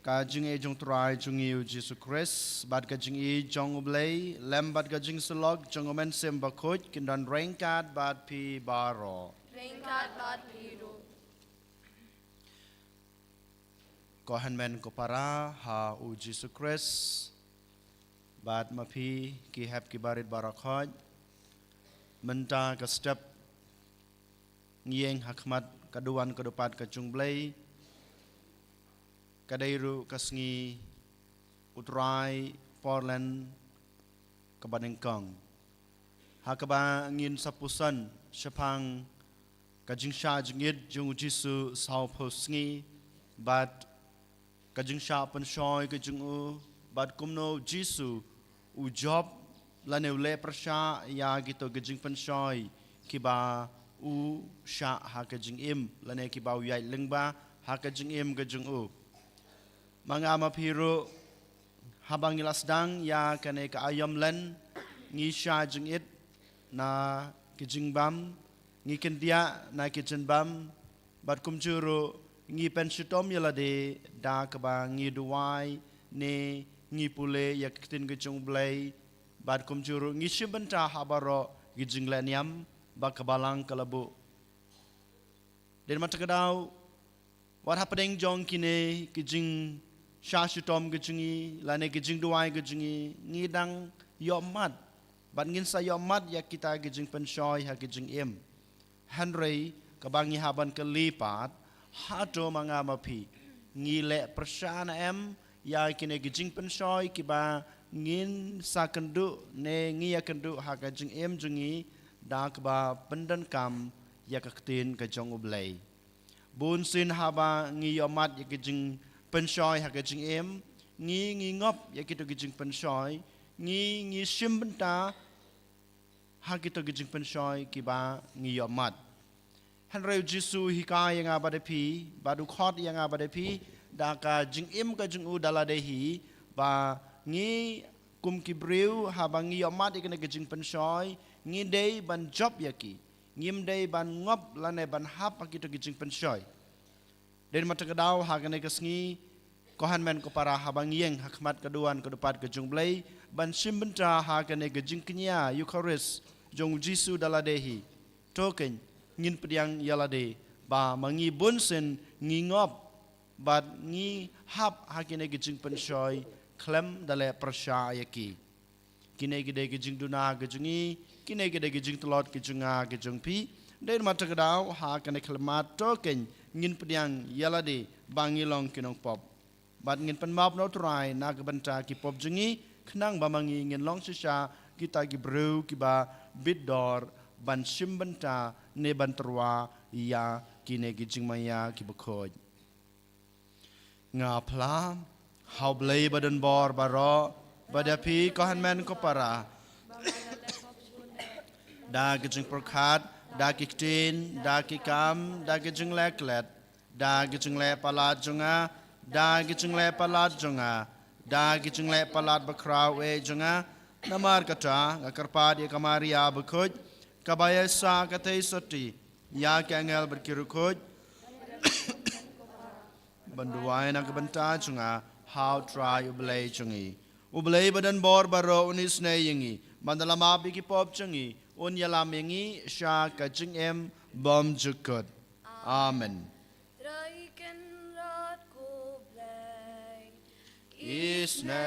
Kajing e jong try jong iu Jesus Christ bad kajing e jong ublay lem bad kajing selog jong omen sem bakoj kindan rengkat bad pi baro rengkat bad piru ko hanmen ko para ha u Jesus Christ bad mapi ki hap ki barit barakoj menta ka step ngieng hakmat kaduan kedepat kajung blay kadairu kasngi utrai Portland kabanengkang hakaba ngin sapusan syapang kajing sha jingit jung jisu sau posngi bat kajing sha pan shoy kajing u bat kumno jisu u job laneu le prasha ya gitu kajing pan shoy kiba u sha ha kajing im lane kiba u yai lengba ha kajing im kajing u mga mapiru habang ilasdang ya kane ka ayam len ngi sha jing it na kijing bam ngi kendia na kijing bam bat kumjuru ngi penshitom yalade da kaba ngi duwai ne ngi pule ya kitin kijung blay bat kumjuru ngi shibenta habaro kijing leniam bakabalang kalabu den matakadaw what happening jong kine kijing Syashitom gejungi, lane gejing duai gejungi, ngidang yomat, bat ngin sa yomat ya kita gejing penshoy ha gejing im. Henry kabangi haban kelipat, hado mga mapi, ngile persana em ya kine gejing penshoy kiba ngin sa kendu ne ngia kendu ha gejing im jungi da kaba pendan kam ya kaktin kajong ublay. Bun sin haba ngi yomat ya gejing penshoy ha kajing em ngi ngop ya kita kajing penshoy ngi shimbenta ha kita kajing penshoy kiba ngi yomat hanreu jisu hika yang abadapi badu khot yang abadapi da ka jing em kajing u daladehi ba ngi kum kibreu ha ba ngi yomat ikene kajing penshoy ngi dei ban job yaki ngim dei ban ngop lane ban hap ha kita kajing penshoy den matakadaw hagane kasngi kohan men ko para habang yeng hakmat kaduan kedepat kejung blai ban simbenta ha kane kejing kenya Eucharis jong Jisu daladehi token ngin pediang yalade ba mangi bunsen ngingop bat ngi hap ha kane kejing pensoi klem dale persyaya ki kine gede kejing duna kejungi kine gede kejing telot kejunga kejung pi den mata kedau ha kane klemat token ngin pediang yalade bangilong kinong pop bat ngin penmap no try na gebenta ki pop jengi kenang bamangi ngin long sisa kita ki bru ki ba bidor ban simbenta ne banterwa ya kine ki jingmaya ki bekoj nga pla how blay badan bor baro badapi kohan men ko para da ki jing perkat da ki tin da ki kam da ki jing leklet da ki jing le pala junga da gicing le palat jonga da gicing le palat bakraw e jonga namar kata ngakarpa dia kamaria bekoj kabaya sa katay soti ya kangel berkirukoj banduay na kabanta jonga how try ublay jongi ublay badan bor baro unis na yingi mandalama biki pop jongi unyalam yingi sya kajing em bom jukot amen Isnayangi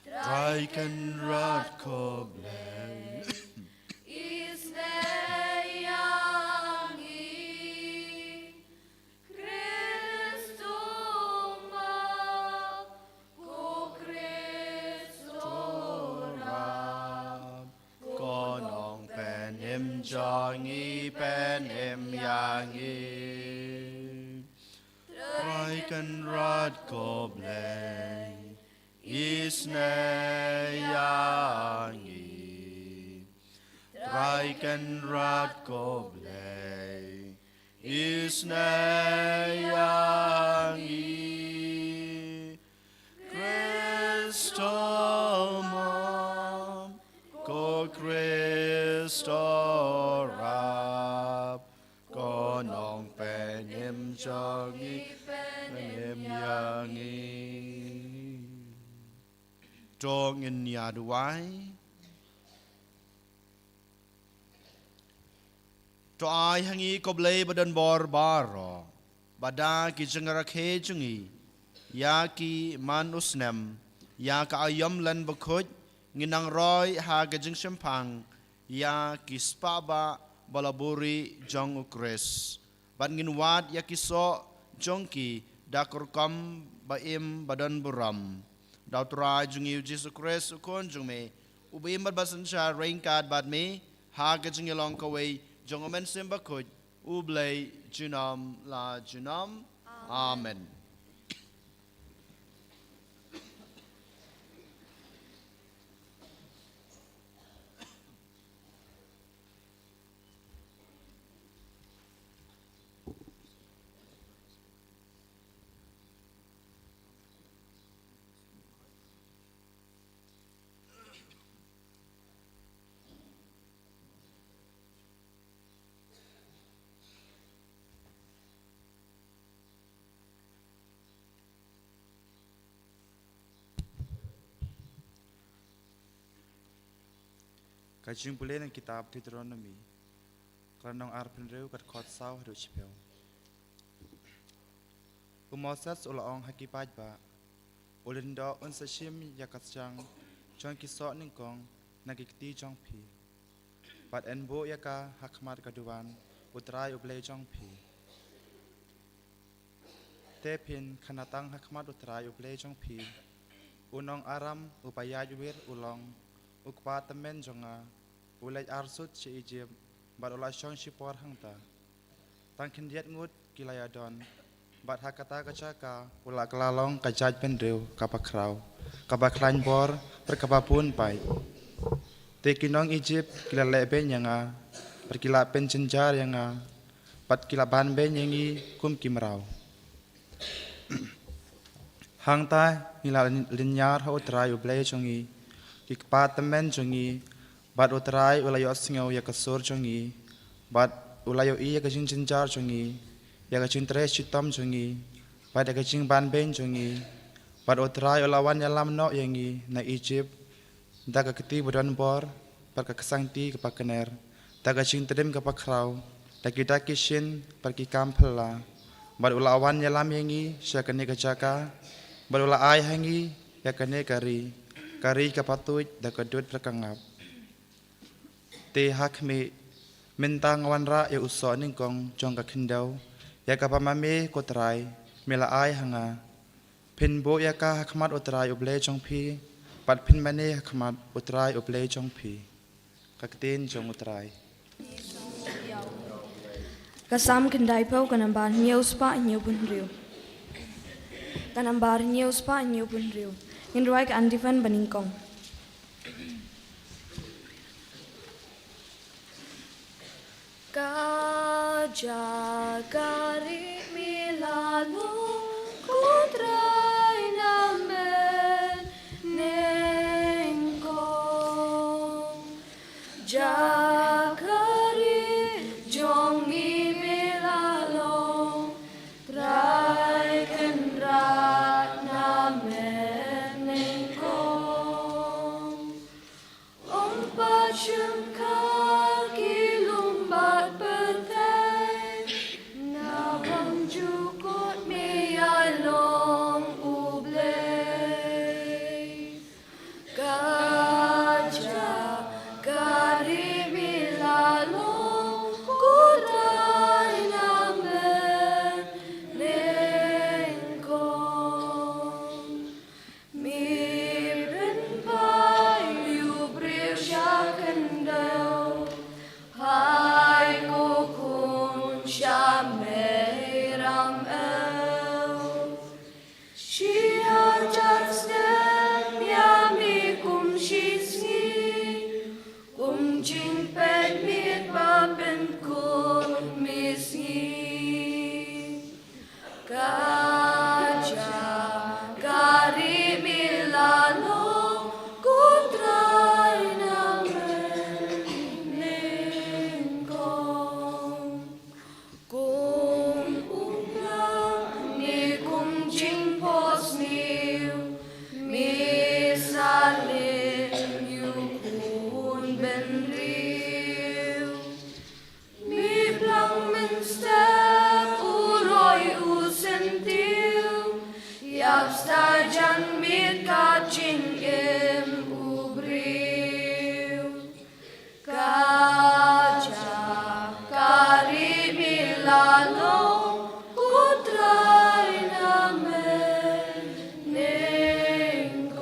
Traikan rat ko blay Isnayangi Kristo ma ko Kristo rab konong penim jongi penim yangi Traikan rat ko blay Isnayangi Traikan rat ko blay Isnayangi Kristo mo ko Kristo rap konong penim jongi penim yangi dong in yaduai to ai hangi ko blay badan bor baro bada ki jengarakhe jungi ya ki man usnem ya ka ayam lan bakoj nginang roy ha gajeng sempang ya ki spaba balaburi jong ukres ban ngin wat ya ki so jongki dakur kam baim badan buram dautra jungi Jisu Kris ukon jungme ubim bad basan sha rainkat bad me ha gajeng long kawai jongomen simba kuj ublay junam la junam amen Kajing boleh ng kitab Deuteronomy Karanong arpin reu kat kot saw hadu chipel Umosat ulaong hakipaj ba Ulindo unsashim yakatjang Jong kisok ningkong nagikti jong pi Bat enbo yaka hakmat kaduan Utray ublay jong pi Tepin kanatang hakmat utray ublay jong pi Unong aram upayaj wir ulong ukpa temen jonga ulai arsut si Egypt bat ulai syong sipor hangta tangkin diat ngut kilayadon bat hakata kacaka ulai kelalong kajaj pendrew kapakraw kapaklain bor perkapapun pai tekinong Egypt kilale ben yanga perkila pen cenjar yanga bat kilaban ben yangi kum kimraw hangta nila linyar ha utray ublay jongi Ikpa temen jongi bat utrai ulayo singaw ya kasur jongi bat ulayo iya kajing cenjar jongi ya kacing tres citom jungi pada kacing ban ben jungi pada utrai olawan yalam no yangi na Egypt da keti budan bor pada kesangti kepakener da kacing tedem kepakrau da kita kishin pergi kampela pada ulawan yalam yangi syakane kacaka pada ula ai hangi yakane kari kapatut da kedut rekangap te hakme mentang wanra ya uso ningkong jong ka khindau ya ka pamame kotrai mela ai hanga pinbo ya ka hakmat utrai uble jong phi pat phin mane hakmat utrai uble jong phi kaktin jong utrai Kasam kendai pau kanambar nyau spa nyau pun riu kanambar nyau spa nyau pun riu ngindwai ka andifan baningkong Kajagari milano kutrai namen nengkong Jagari jongi milalo trai kendrat namen nengkong Ompat syengkar kilumbat bertai Nabang jukut mialong ublay Gajah gari milalong kurai namen nengkong Mi benpai liu briu syakendau Hai kukun syamei ram el Shia jatstem yami kum shisngi Kum jing pet mit baben kun misngi Gajah gari milano kutrai namen nengkong Kum uplang ni kum jing pos niu misalin yu kun ben riu Mi plang min step uroi usentiu Yap stajan mit kacing im ubriu Gajah kari milano kutrai namen nengkong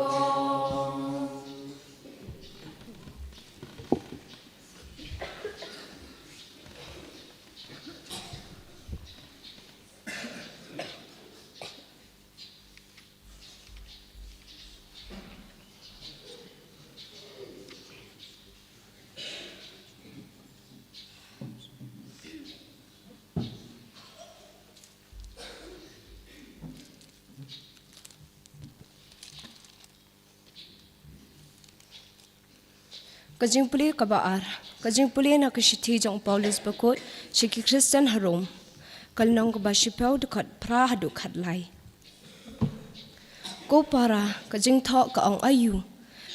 Kajing puli kabaar, kajing puli na kashiti jong Paulus bakot, shiki Kristen harom, kalnong kabashipau dekat pra haduk hadlai. Ko para kajing thok kaong ayu,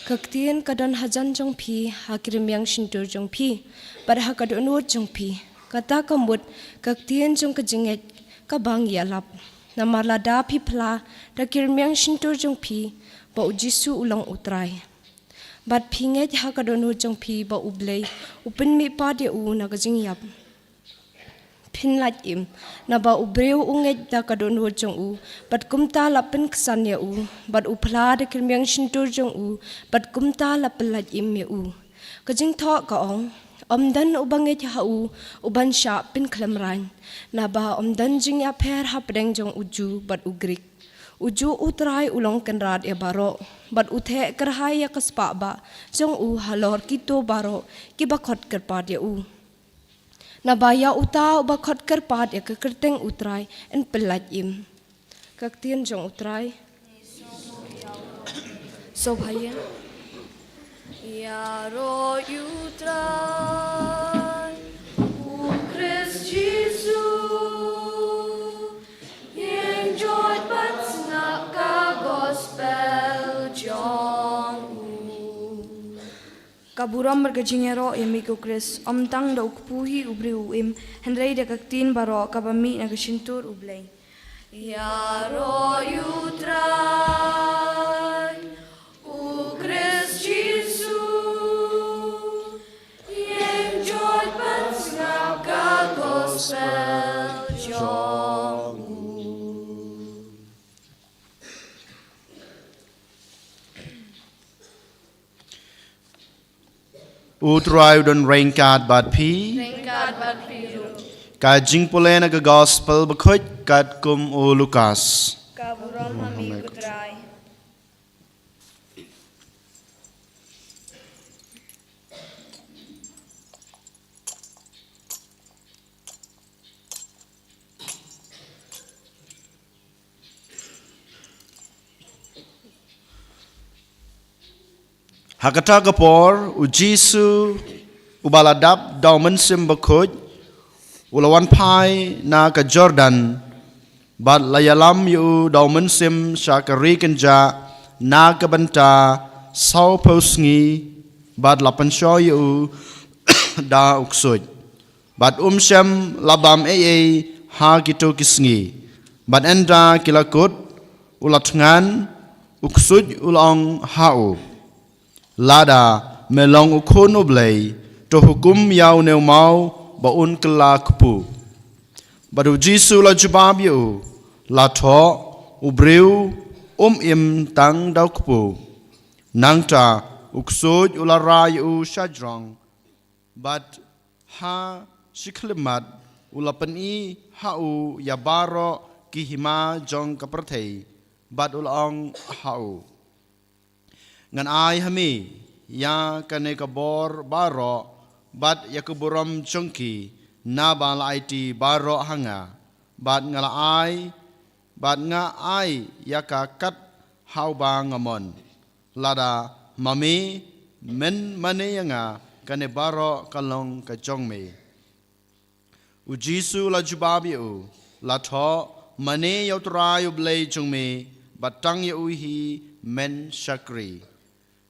kaktien kadan hajan jong pi, hakirim yang shintur jong pi, pada hakadun wot jong pi, kata kamut kaktien jong kajinget kabang yalap, namarlada pi pla, dakirim yang shintur jong pi, ba ujisu ulang utrai. Bat pinget hakadonu jong pi ba ublay upin mi pa de u na gajing yap pinlat im na ba ubreu unget da kadonu jong u bat kumta lapin ksan ya u bat upla de kirmyang shintur jong u bat kumta lapelat im ya u gajing tho ka ong omdan ubanget ha u uban sha pin klamran na ba omdan jing ya pher ha pedeng jong uju bat ugrik uju utrai ulong kenrat ya baro bat uthe kerhai ya kaspa ba jong u halor kito baro ki bakhot kerpat ya u na baya uta bakhot kerpat ya kekerteng utrai en pelat im kaktien jong utrai so bhaiya Ya ro utrai Christ Jesus kaburam berkejingero yami ko Chris omtang da ukpuhi ubri uim hendrei da kaktin baro kabami na kasintur ublay. Jaro jutraj, u Krist Jesu, jen joy pensnaka gospel jongu. Utrai don rainkat bat pi. Ringkat bat piru. Ka jing pule na ka gospel bakut kat kum u Lukas. Kaburam hami kutray. Hakata kapor u Jisu u baladap daumen sim bakut ulawan pai na ka Jordan bat layalam yu daumen sim syakari kenja na ka banta sau pausngi bat lapan syo yu da uksud bat shem labam ha gitu kisngi bat enda kilakut ulatngan uksud ulong hau lada melong ukun ublay to hukum yaw new mau baun kela kupu badu Jisu la jubab yu la tho ubriu im tang dau kupu nangta uksud ulara yu shajrong bat ha shiklimat ulapan i hau yabaro kihima jong kaperthei bat ulong hau ngan ai hami ya kane kabor baro bat yakuburam chungki na bal IT baro hanga bat ngala ai bat nga ai yaka kat hau ba ngamon lada mami men mane yanga kane baro kalong ka jongme u Jisu la jubabi u la tho mane yautra yu blei jongme batang yu hi men shakri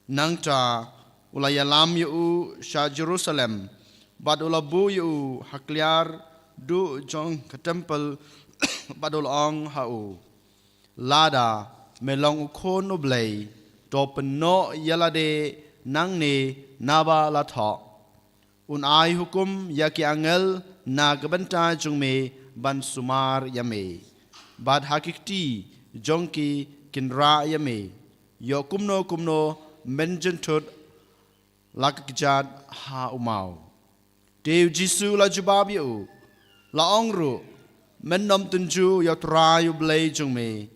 nangta ulayalam yu sha Jerusalem bad ulabu yu hakliar du jong ke temple badul ong hau lada melong ukon ublay to peno yalade nangne naba latho un ai hukum yaki angel na gebenta jungme ban sumar yame bad hakikti jongki kinra yame yo kumno menjentut lakjat ha umau Dew Jisu la jubab yu la ongru menom tunju ya trayu blay jungme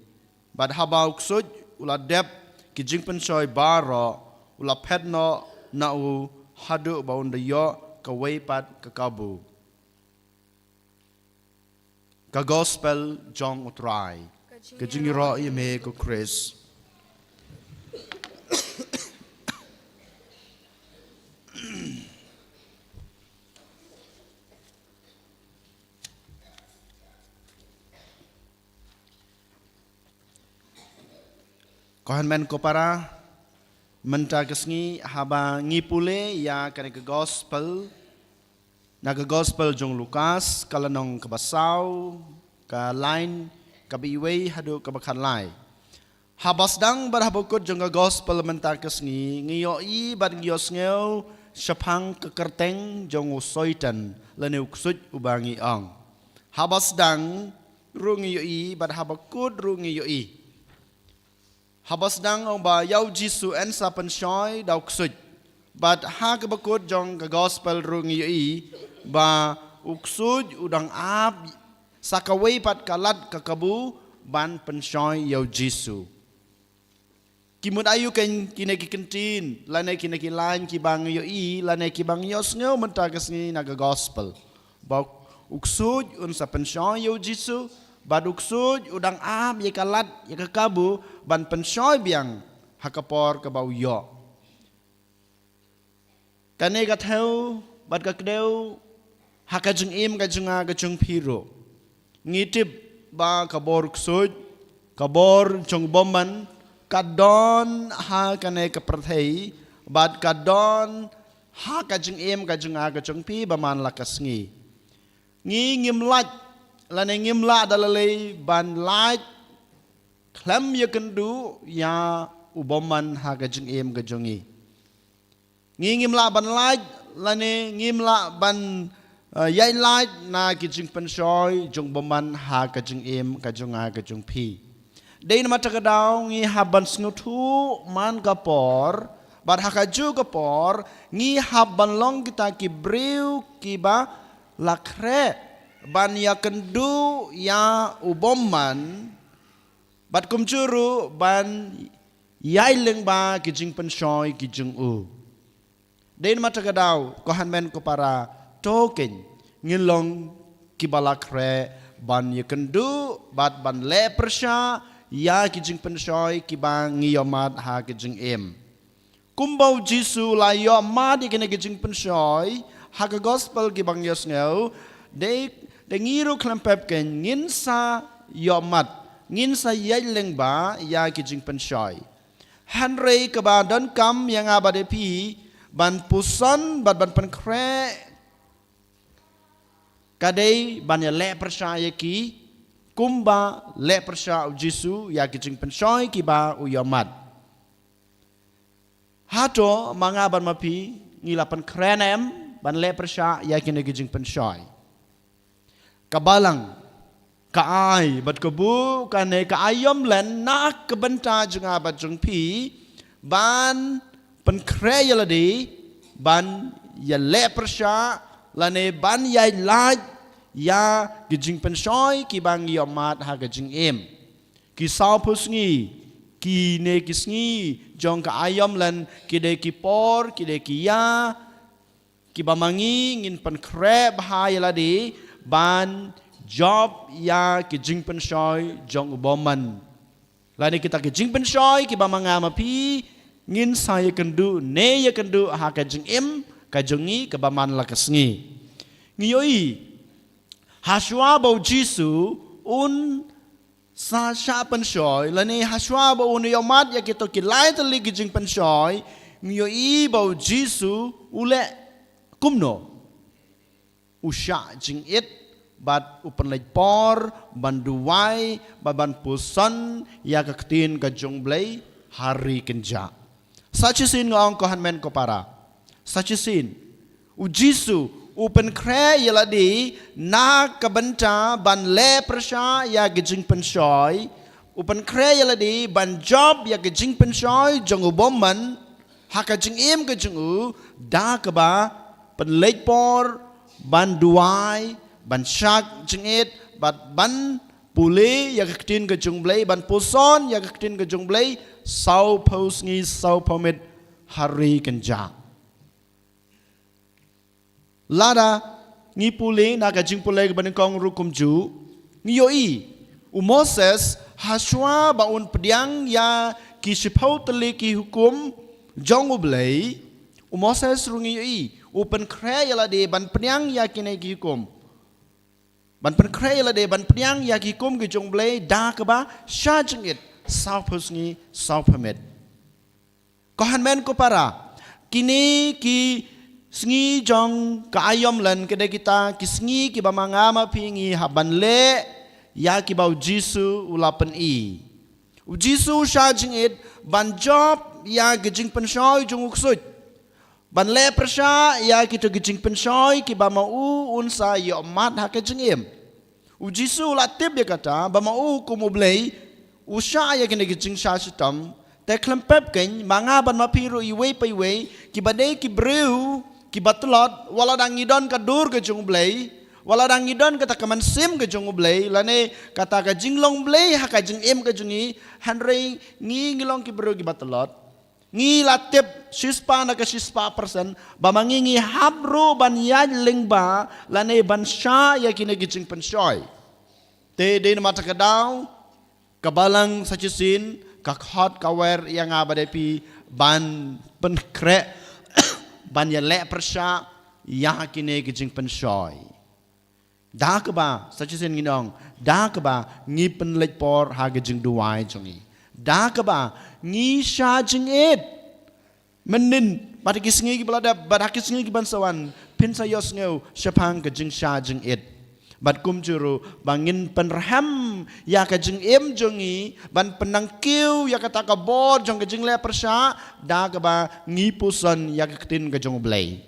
bad habau ksud ula dep ki jingpen soy baro ula petno na u hadu baun de yo ka weipat ka kabu ka gospel jong utrai ka jingiro yeme ko Chris Kohan men kopara menta kesngi haba ngipule ya kane ke gospel na ke gospel jong Lukas kalanong kabasau ka line kabiwei hadu kabakan lai habas dang bar habukut jong ke gospel menta kesngi ngiyo i bar ngiyo ngeu syapang kekerteng jong usoitan lene uksud ubangi ong habas dang rungi yo i bar habakut rungi yo i habas dang ong ba yaw Jisu en sa penshoy daw ksud bat ha kabakut jong ka gospel rungi i ba uksud udang ab sakaway pat kalat kakabu ban penshoy yaw Jisu kimut ayu ken kineki kentin lane kineki lain kibang yo i lane kibang yos ngeu mentagas ni naga gospel ba uksud un sa penshoy yaw Jisu baduk sud udang am ye kalat ye kakabu ban penshoy biang hakapor ka bau yo kane ka theu bad ka kdeu hakajung im ka junga ka jung phiro ngitip ba kabor sud kabor jong bomban kadon ha kane ka prathei bad kadon ha ka jing em ka jing a ka jong pi ba man la ka sngi ngim lach la ne ngim la dalalei ban lach klam ya kan du ya uboman ha ka jing em ka jongi ngim la ban lach la ne ngim la ban yai lach na ki jing pen shoi jong boman ha ka jing em ka jong a ka jong pi dei na mata ka daw ngi haban snutu man ka por bad hakaju ka por ngi haban long kita ki breu ki ba lakre ban ya kendu ya uboman bad kumjuru ban yai leng ba ki jing pen shoi ki jing u dei na mata ka daw ko han men ko para token ngilong ki balakre ban ya kendu bad ban le persha ya ki jing pen shoi ki ba ngiyomat ha ki jing em kumbau jisu la yo ma di kene ki jing pen shoi ha ka gospel ki bang yos ngau de ngiru klempep ken ngin sa yo mat ngin sa yai leng ba ya ki jing pen shoi hanrei ka ba don kam yang abade pi ban puson ban pen kre kadai ban ya le persaya ki kumba le persya jisu ya ki jing pen shoi ki ba u yomat hato manga ban mapi ngilapan krenem ban le persya ya ki ne ki jing pen shoi kabalang kaai bat kebu kane kaayom len nak kebenta jeng abat jeng pi ban pen kre yaladi ban ya le persya lane ban yai laj ya gijing pen shoi ki bang yomat ha gijing em ki sao pusngi ki ne kisngi jong ka ayom lan ki de ki por ki de ki ya ki bamangi ngin pen kreb ha yaladi ban job ya gijing pen shoi jong uboman lane kita gijing pen shoi ki bamanga mapi ngin saya kendu ne ya kendu ha gijing em kajongi kebaman la kesngi ngiyoi haswa bau jisu un sa sha pen shoi lani haswa bau un yomat ya kito kilai tali gijing pen shoi ngiyoi bau jisu ule kumno usha jing it bat upan lej por banduai baban puson ya kaktin kajong blay hari kenja sachisin ngong kohan men ko para sachisin ujisu upen kre yaladi na kabenta ban le persya ya gijing penshoy upen kre yaladi ban job ya gijing penshoy jong uboman haka jing im gijing u da kaba pen lej por ban duai ban shak jing it ban puli ya kaktin gijing blay ban puson ya kaktin gijing blay sau pos ngi sau pamit hari kenja lada ngi puli na ka jing puli ban kong rukum ju ngi yoi u Moses haswa baun pediang ya ki sipau teli ki hukum jong ublei u Moses rungi yoi u pen kre yala de ban pediang ya ki ne ki hukum ban pen kre yala de ban pediang ya ki hukum ki jong blei da ka ba sha jing it sau pos ngi sau permit ko han men ko para kini ki sngi jong kaayom lan kede kita kisngi ki bamanga ma pingi haban le ya ki bau jisu ulapan i u jisu shajing it ban job ya gijing penshoy jong uksut ban le persha ya ki to gijing penshoy ki ba mau unsa yo mat ha ke jingim u jisu latib ya kata ba mau kumublei usha ya kene gijing sha sitam te klempep ken manga ban ma piru iwe pa iwe ki badai ki breu ki batlot wala dang ngidon ka dur ke jong blei wala dang ngidon kata kaman sim ke jong blei lane kata ka jinglong blei ha ka jing em ke jongi hanrei ngi ngilong ki bro ki batlot ngi latip sispa na ka sispa persen ba mangingi habro ban yan lengba lane ban sha ya kine ki jing penshoy te de na mata ka daw kabalang sachisin ka khot ka wer yang abade pi ban pen kre ban ya le persya ya kine gijing penshoy da ka ba sachisin nginong da ka ba ngi pen lej por ha gijing duai jongi da ka ba ngi sha jing it menin Bati kisngi ki balada bati kisngi ki bansawan pin sayos ngeu syapang ke jing sha jing it. Bat kum juru bangin penraham ya ke jing em jongi ban penang kiu ya kata ka bod jong ke jing le persha da ka ba ngi puson ya ke tin ke jong blai.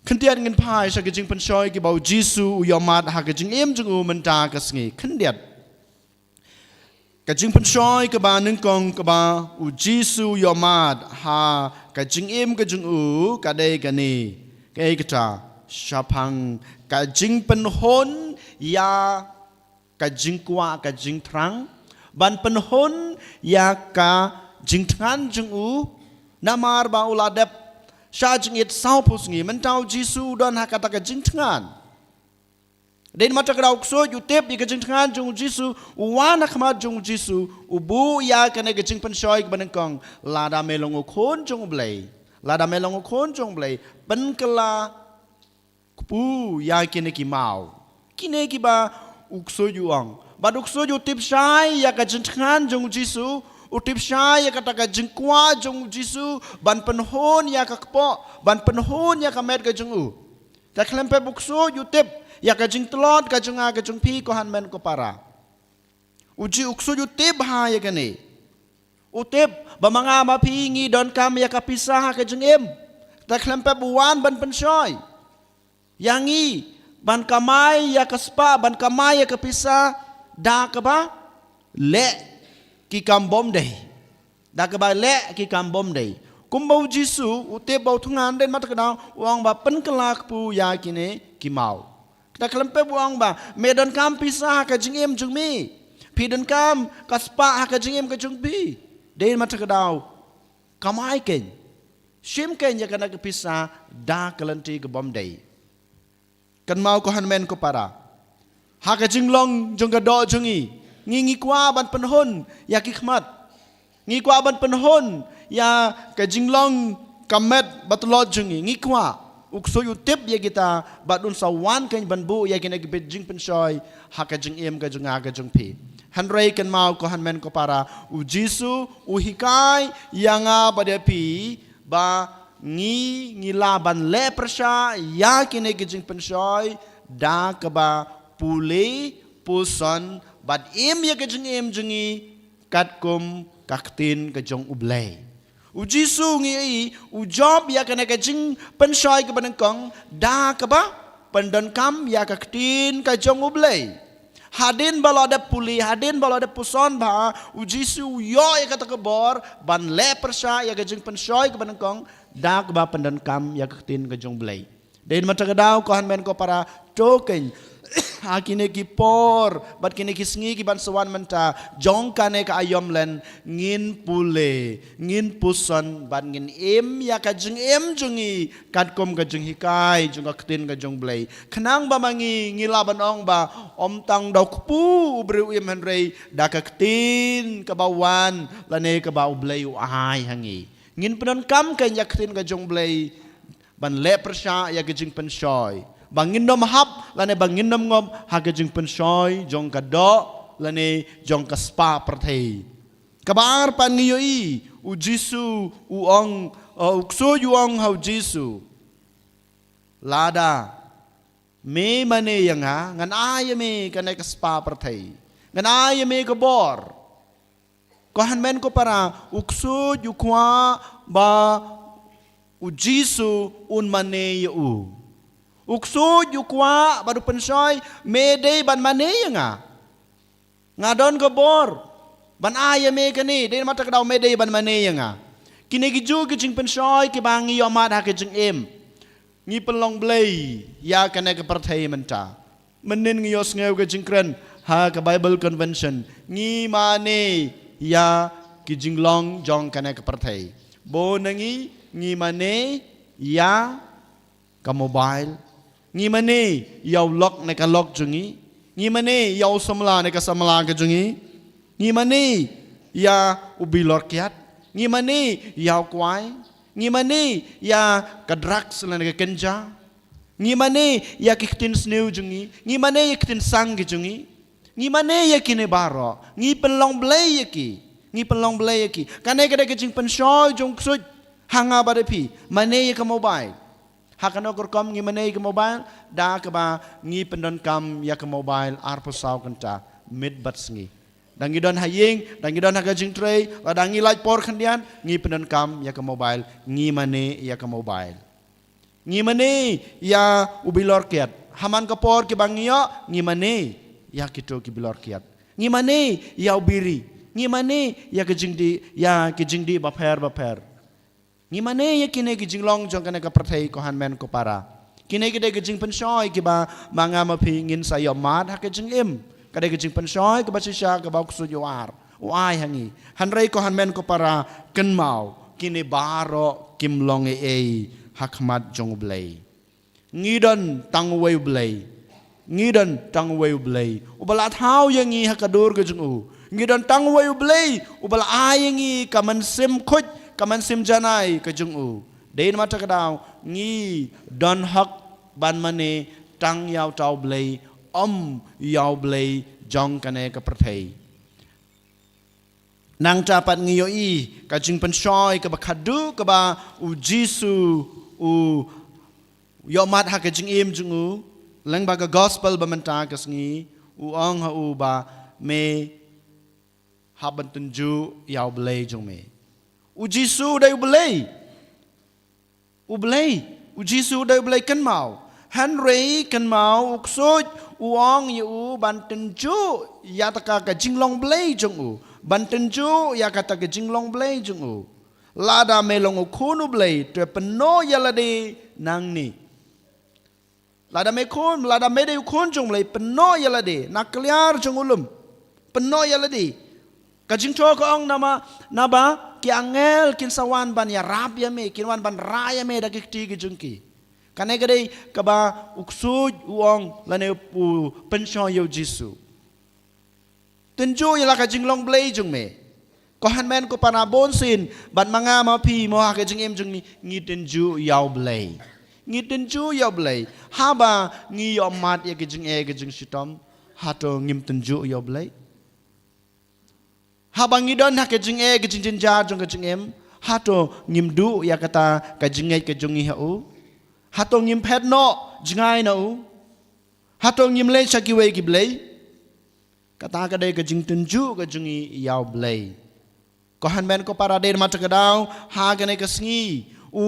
Kendiat ngin pai sa ke jing pensoi ki bau Jisu uyamat ha ke jing em jong u menta ka sngi kendiat. Ka jing pensoi ka ba nung kong ka ba u Jisu uyamat ha ka jing em ka jong u ka dei ka ni ka ei ka syapang ka jing penhon ya ka jing kwa ka jing trang ban penhon ya ka jing tran jing u namar ba uladep sha jing it sau pusngi mentau Jisu don hakata ka jing tran den mata ka ukso yutep ya ka jing tran jing Jisu wana khmat jing Jisu ubu ya ka ne ka jing pensoi ka banengkong lada melong khon jing blai lada melong khon jing blai ban kala pu ya kine ki mau kine ki ba ukso yuang ba ukso yu tip shai ya ka jintkan jong Jisu utip shai ya kata ka jingkwa jong Jisu ban penhon ya ka kpo ban penhon ya ka met ka jong u ta klempe ukso yu tip ya ka jing tlot ka jong a ka jong pi ko han men ko para uji ukso yu tip ha ya kane utip ba mga mapingi don kam ya ka pisah ka jong em ta klempe buwan ban pensoi Yangi ban kamai ya kaspa ban kamai ya kapisa da kaba le ki kambom dei da kaba le ki kambom dei kumbau Jisu ute bau tungan den mata kadang uang ba pen kelak pu ya kine ki mau kita kelempe uang ba medan kam pisah ka jingem jungmi pidon kam kaspa ka jingem ka jungpi den mata kadang kamai ken shim ken ya kana kapisa da kelanti ke bom dei kan mau ko hanmen ko para ha ka jinglong jong ka do jongi ngi kwa ban penhon ya kikmat ngi kwa ban penhon ya ka jinglong kamet batlot jongi ngi kwa ukso yutip ya kita badun sawan kan ban bu ya kina gibet jing pensoi ha ka jing em ka jonga ka jong pi hanrei kan mau ko hanmen ko para u Jisu u hikai yanga pada pi ba ngi laban le persya ya kine gijing pensoi da kaba pule puson bad em ya gijing em jengi katkum kaktin kajong ublay u Jisu ngi u job ya kine gijing pensoi ka banengkong da kaba pandon kam ya kaktin kajong ublay hadin balada puli hadin balada puson ba u Jisu yo ya kata kebor ban le persya ya gijing pensoi ka banengkong dak ba pandan kam ya kaktin ka jong blay den mata kadaw ko hanmen ko para token akine ki por bat kine ki sngi ki ban sawan menta jong kane ka ayom len ngin pule ngin puson ban ngin em ya ka jeng em jongi katkom ka jeng hikai jong kaktin ka jong blay khnang ba mangi ngilaban ong ba om tang daw pu ubreu em hanrei da kaktin ka bawan lane ka ba ublay u ai hangi ngin penon kam kan yaktin ka jong blay ban le persya ya gijing pensoi bangin nom hap lane bangin nom ngom ha gijing pensoi jong ka do lane jong ka spa perthei kabar pan ngiyoi u Jisu u ong ukso yu ong hau Jisu lada me mane yang ha ngan ay me kanai ka spa perthei ngan ay me ka bor Kohan men ko para ukso yukwa ba u Jisu un mane yu ukso yukwa baru pensoi mede ban mane nga ngadon ko bor ban aya me kani den mata kadaw mede ban mane nga kini giju gijing pensoi ki bangi yomat ha gijing em ngi pelong blay ya kana ka parthai menta menin ngi yos ngeu gijing kren ha ka Bible convention ngi mane ya kijing long jong kana ka parthai bo nangi ngi mane ya ka mobile ngi mane yaw lock na ka lock jungi ngi mane yaw samla na ka samla ka jungi ngi mane ya ubi lorkiat ngi mane yaw kwai ngi mane ya ka drugs na ka kenja ngi mane ya kitin sneu jungi ngi mane kitin sang jungi ngi mane ya kine baro ngi pelong blay ki ngi pelong blay ki kane kada kejing pensoi jong ksut hanga pada pi mane ke mobile hakano korkom ngi mane ke mobile da ke ba ngi pendon kam ya ke mobile arposau kenta mid batsngi dangi don haying dangi don hagajing tray la dangi like por khandian ngi pendon kam ya ke mobile ngi mane ya ke mobile ngi mane ya ubilor kiat haman kapor ke bangio ngi mane ya kito ki bilor kiat ngi mane ya ubiri ngi mane ya kejing di baper ngi mane ya kine kejing long jong kana ka prathai ko hanmen ko para kine kide kejing pensoi ki ba manga ma phi ngin sayo mat ha kejing im kade kejing pensoi ke ba sisha ke ba kusu yoar uai hangi hanrei ko hanmen ko para ken mau kine baro kim long e hakmat jong blai ngidon tang wei blai ngidon tang wei blai ubala thau yangi hakadur ke jung u ngidon tang wei blai ubala ayangi kaman sim khoj kaman sim janai ke jung u dein mata kadau ngi don hak ban mane tang yau tau blai yau blai jong kane ka prathai nang tapat ngi yo i ka jing pensoi ka ba khadu ka ba u jisu u yo mat ha ka jing im jung u lang ba ka gospel ba manta ka sngi u ong ha u ba me haban tunju yau blai jong me u jisu dai blai u jisu dai blai kan mau Henry kan mau uksud uang yu ban tunju ya taka ka jinglong blai jong u ban tunju ya kata ka jinglong blai jong u lada melong ukunu blai te peno yalade nang ni lada mede ukun jong blai peno yalade nakliar jong ulum peno yalade kajing to ko ong naba ki angel kin sawan ban ya rab ya me kin wan ban raya me da kikti ki jungki kane gade kaba uksud uong lane pu pensho yo jisu tenjo yala kajing long blai jung me ko han men ko pana bon sin ban manga ma pi mo ha kajing em jung ni ngi tenju yaw blai ngi tenju yaw blai haba ngi yo mat ya kajing sitom hato ngim tenju yaw blai habang idon ha kajing jinja jong kajing em hato ngim du ya kata kajing kajung hi hau hato ngim pet no jingai na u hato ngim le shaki we ki blai kata ka dai kajing tunju kajung yaw blai ko han men ko para der mata kadau ha gane ka sngi u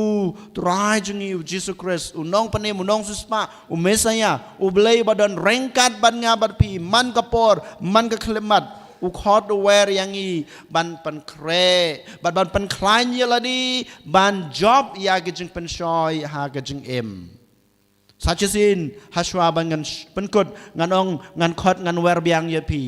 trai jungi u Jesus Christ u nong pane mu nong susma u mesaya u blai badon rengkat ban nga bad pi man kapor man ka khlemat u khot wer yangi ban pan kre ban pan klain yaladi ban job ya gijing pan shoy ha gijing em sachisin haswa ban ngan pankot nganong ngan khot ngan wer biang ye pi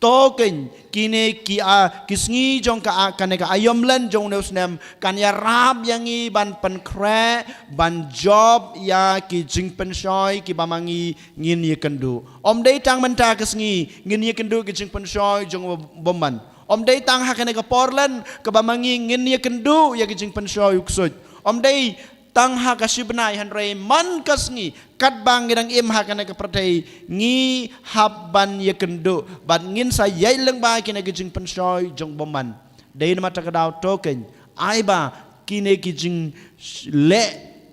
token kine ki a kisngi jong ka kane ka ayomlen jong neusnem kan ya rab yangi ban pan kre ban job ya ki jing pan shoy ki bamangi ngin ye kendu om dei tang menta kisngi ngin ye kendu ki jing pan shoy jong bomman om dei tang ha kane ka porlan ka bamangi ngin ye kendu ya ki jing pan shoy uksud om dei tang ha ka sibnai hanrei man kasngi kat bang gedang im ha kana ka pratai ngi habban ye kendo ban ngin sa yai leng ba kina gijing pensoi jong boman dei na mata kadau token ai ba kine gijing le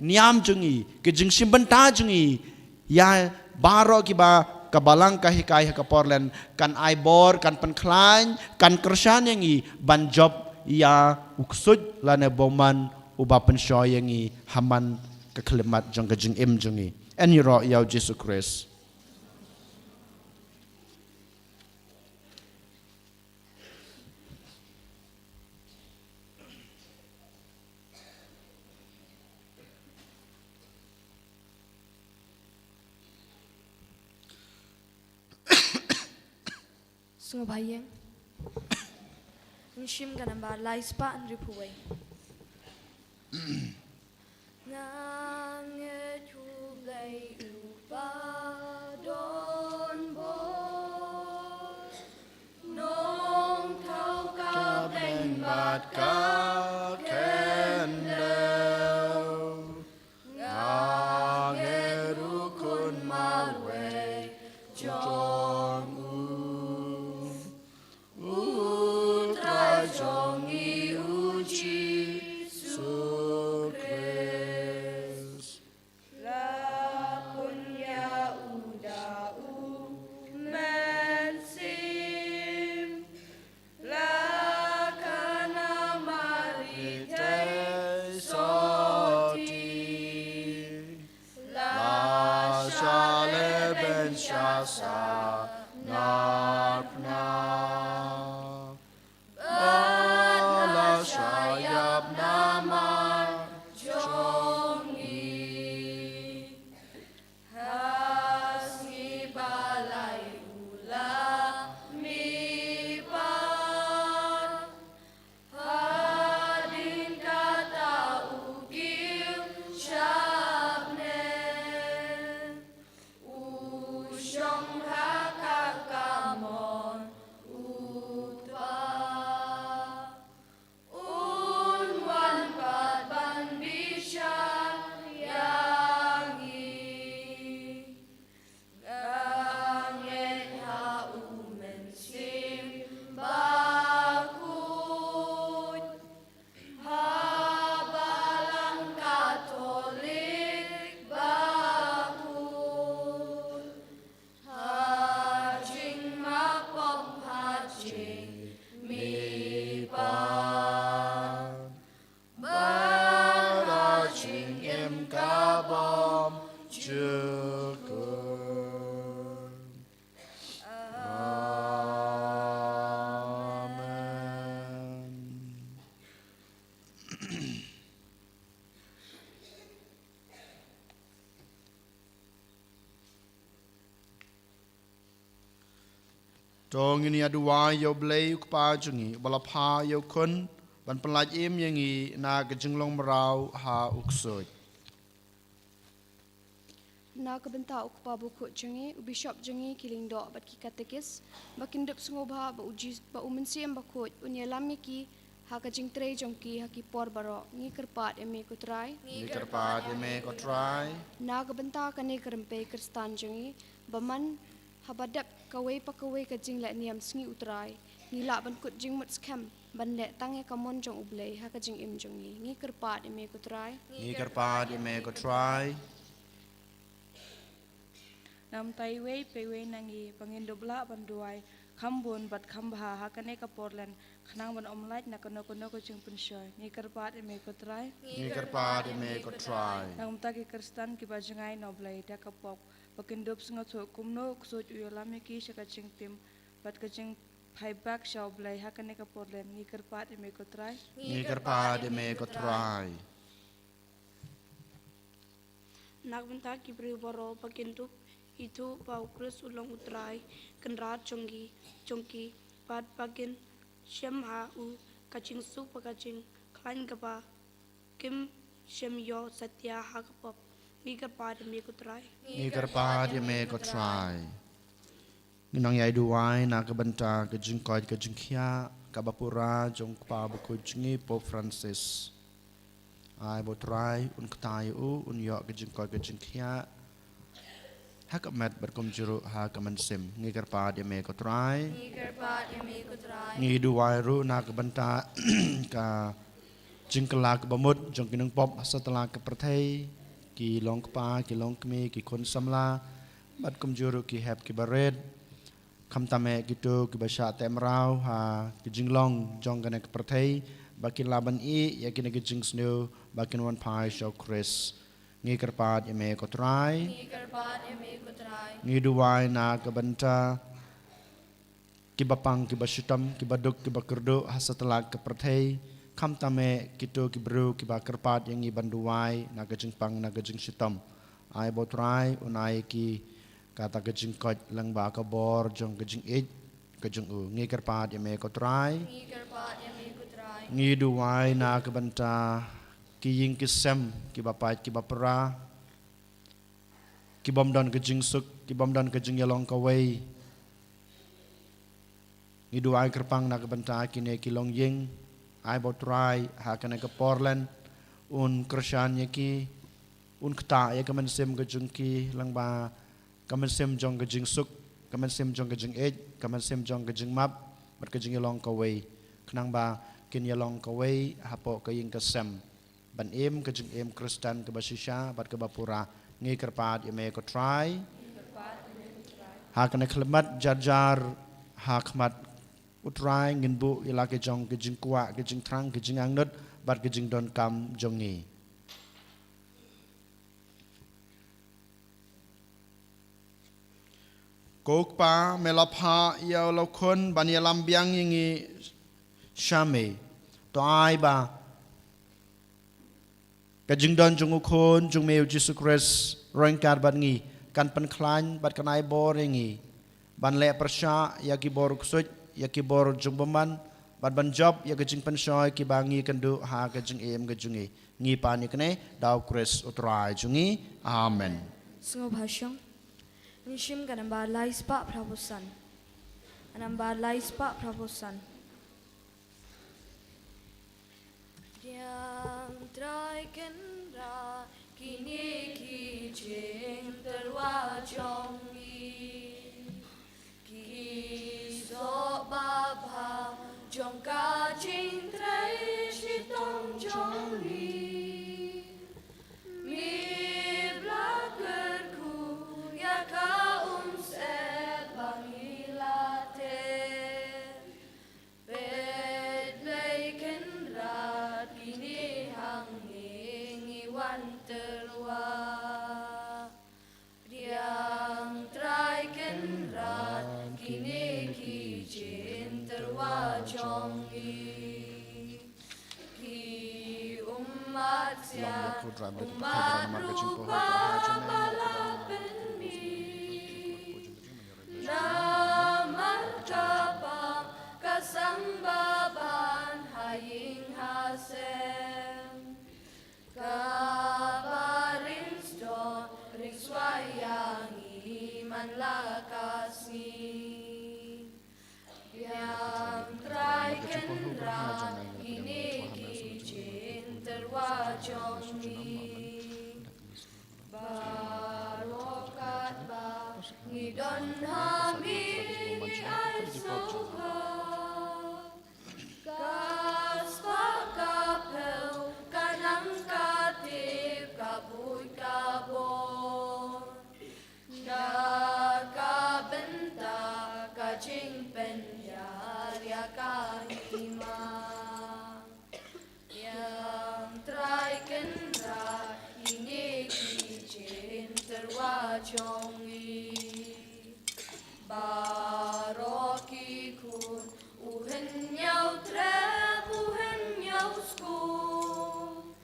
niam jungi gijing simbanta jungi ya baro ki ba kabalang ka hikai ka porlen kan ai bor kan penklain kan kersan yangi ban job ya uksud lana boman uba pensoi yangi haman keklemat jong kejing im jongi en yro yaw Jesus Christ Sungo bayang Nishim ganamba laispa ripuway Nangit hulay upa don bo Nong tau ka beng bat ka kendel Ngangit ukun malwe jong utrai jong i uji su narpna bala syayab nama Jongi Hasngi balai ula mipan Hadin kata ukil syabne Usyong hakakamon utwa Unwan pat ban bisyan yangi Ganget ha umen sim bakut Habalang Katolik bakut Hajing mapom hajing mipan barajing em kabam syukur. Amen. Dong ini aduai yo blei ukpa jungi balapha yo kun ban pelaj im yangi na kejinglong merau ha uksoj. Na kebenta ukpa buku jengi bishop jengi kiling dok bat ki katekis bakin dep sungobha ba uji ba umensiam bakut unyalam ki ha kajing tre jongki ha ki por baro ngi kerpat eme kutrai Ni kerpa deme ko try. na kebenta kane kerempe kristan jengi baman habadap kawai pakawai kajing la niam sngi utrai ngila ban kut jing mut skam ban le tange kamon jong ublei ha kajing im jongi ngi kerpat eme kutrai Ni kerpa deme ko try. Nam taiwei pewei nangi pangindobla banduai khambun bat khambha hakane ka porlan khanang ban omlait na kono kono ko chung punshoy ni karpat me ko trai Ni kerpa deme ko try. nam ta ki kristan ki bajangai noblai da ka pok pakindop singa tho kumno ksoj uyolame ki shaka ching tim bat ka ching phai bak shaw blai hakane ka porlan ni karpat me ko trai Ni kerpa deme ko try. Nagbenta ki baro pakintup itu pau kris ulang utrai kenrat chongki pat pagin shem ha u kaching su pakaching klain gaba kim shem yo satya ha kapap ni ka pat me kutrai Ni kerpa deme ko try. Nginong yai duai na kebenta kejingkoj kejingkia kabapura jong kpa buku jingi Pope Francis. Ai bo try un ktai u un yo kejingkoj kejingkia hakamat berkumjuru ha kamansim ngi kerpa deme ko try. Ni kerpat eme kutrai Ngi duai ru na kebenta ka jingkelak bamut jong kinung pop setelah ke perthai ki long kpa ki long kmi ki kon samla bat kumjuru ki hep ki bared kham tame gitu ki basha temrau ha ki jinglong jong kane ke perthai bakin laban i yakin ki jing snu bakin wan pai show Chris ngi kerpat eme ko try. Ni kerpat eme kutrai Ngi duai na kebenta kibapang kibashitam kibaduk kibakerdo hasetelah keperthai kham tame kitu kibru kibakerpat yang iban duai na kejingpang na kejing shitam ai botrai unai ki kata kejing koj lang ba kabor jong kejing kejing u ngi kerpat eme ko try. Ni kerpat eme kutrai Ngi duai na kebenta kiying kisem kibapat kibapra kibom don kejing suk kibom don kejing yalong kawai ngi duai kerpang na kebenta kine kilong ying ai botrai ha kana ke porlan un krisyan ki un kta ya kamen sem kejing ki lang ba kamen sem jong kejing suk kamen sem jong kejing kamen sem jong kejing map ber kejing yalong kawai kenang ba kin yalong kawai hapo kaying kesem ban em kejing em kristan ke basisha bat ke bapura ngi kerpat eme ko try ha kana klemat jarjar ha khmat utrai ngin bu ila ke jong ke jing kwa ke jing trang ke jing angnut bat ke jing don kam jongi kok pa melapha ya lo khon ban ya lam biang yingi shame to ai ba ka jing don jung khon jung meu Jesus Christ roing kar ban ngi kan pen klan bat kanai bor ngi ban le persha ya ki bor kusut ya ki bor jung baman ban job ya ka jing pen shoy ki bangi kandu ha ka jing em ka jungi ngi pa ni kne daw Christ utrai jungi amen Sengo bhasyong. Nishim ka namba lais pa prabusan. Namba lais pa prabusan. Diam trai kendra kini ki jeng terwa jongi ki so ba ba jong ka jing trai shi tong jongi mi blakerku ya ka set bangilate bet leiken rat kini hangi wan terwa diang traiken rat kini ki jin terwa jongi umat sia umat rupa balapen mi namat kapang kasambaban haying hasem kabarin sto rikswayangi manlakasni yang traiken ran ini kijin terwajoni barokat ba ngidon hami ay soha kaspa kapel kanang katip kapuy kabon nakabenta kajing penyar ya kahima yang traiken ra ini kijin terwajongi baroki kun uhen nhau trep uhen nhau skun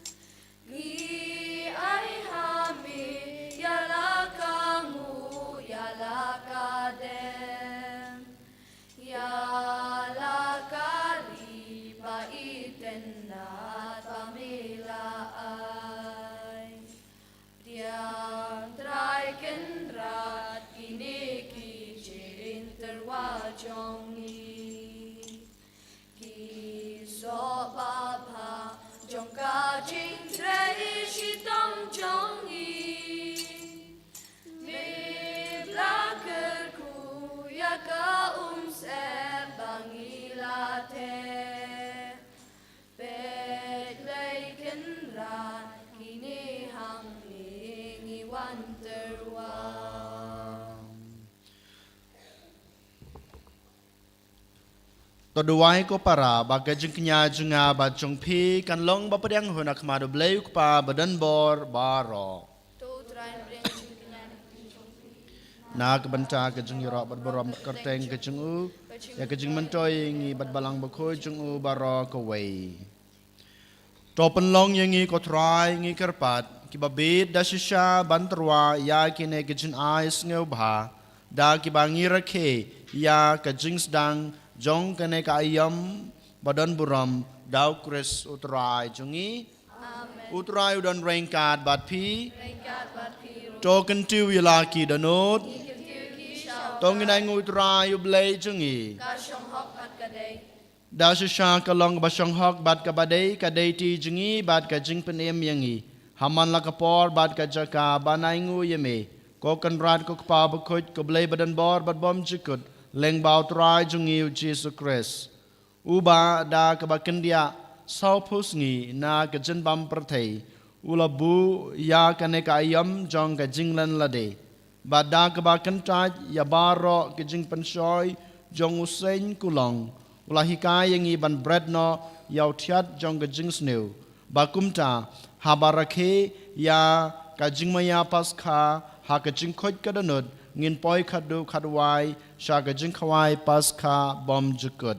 ni ai hami yala kangu yala kadem yala kari ba itenat pamila ay diang traiken rat kini kijin terwajongi so baba jong ka jing trai shi tong jongi me blaker ku ya ka se bangilate bet leiken ran kini hang ni wan terwa Toduai ko para bagajeng kenya jenga bajong pi kan long bapadang hunak madu bleu pa badan bor baro Tu train bring chinkanya na kebenta kejeng yoro badborom kerteng kejeng u ya kejeng mentoy ngi badbalang bakoi jeng u baro kawai topen long yangi ko try ngi kerpat kibabit dasisha banterwa ya kine kejeng ais ngeu bha da kibangi rakhe ya kejeng sedang jong kene ka ayam badan buram daw Chris utrai jungi utrai udan rengkat bat pi token tu yalaki danot tongin ay utrai ublay jungi kasyong hok at kaday da sha kalong basang hok bat ka badai ti jungi bat ka jing penem yangi haman la kapor bat ka jaka banay ngu yeme ko kan rat ko pa bakot ko blay badan bor bat bom jikut leng bau trai jungi Jesus Christ uba da kabaken dia sau pus ngi na ka jen bam perthei ulabu ya kane ka ayam jong ka jinglan lade bada kabaken ta ya baro ka jing pensoi jong usen kulong ulahika yang iban bread no yau thiat jong ka jing sneu bakumta habarakhe ya ka jing maya paskha ha ka jing khoj ka danut ngin poi khadu khadwai sha gajing khawai paska bom jukut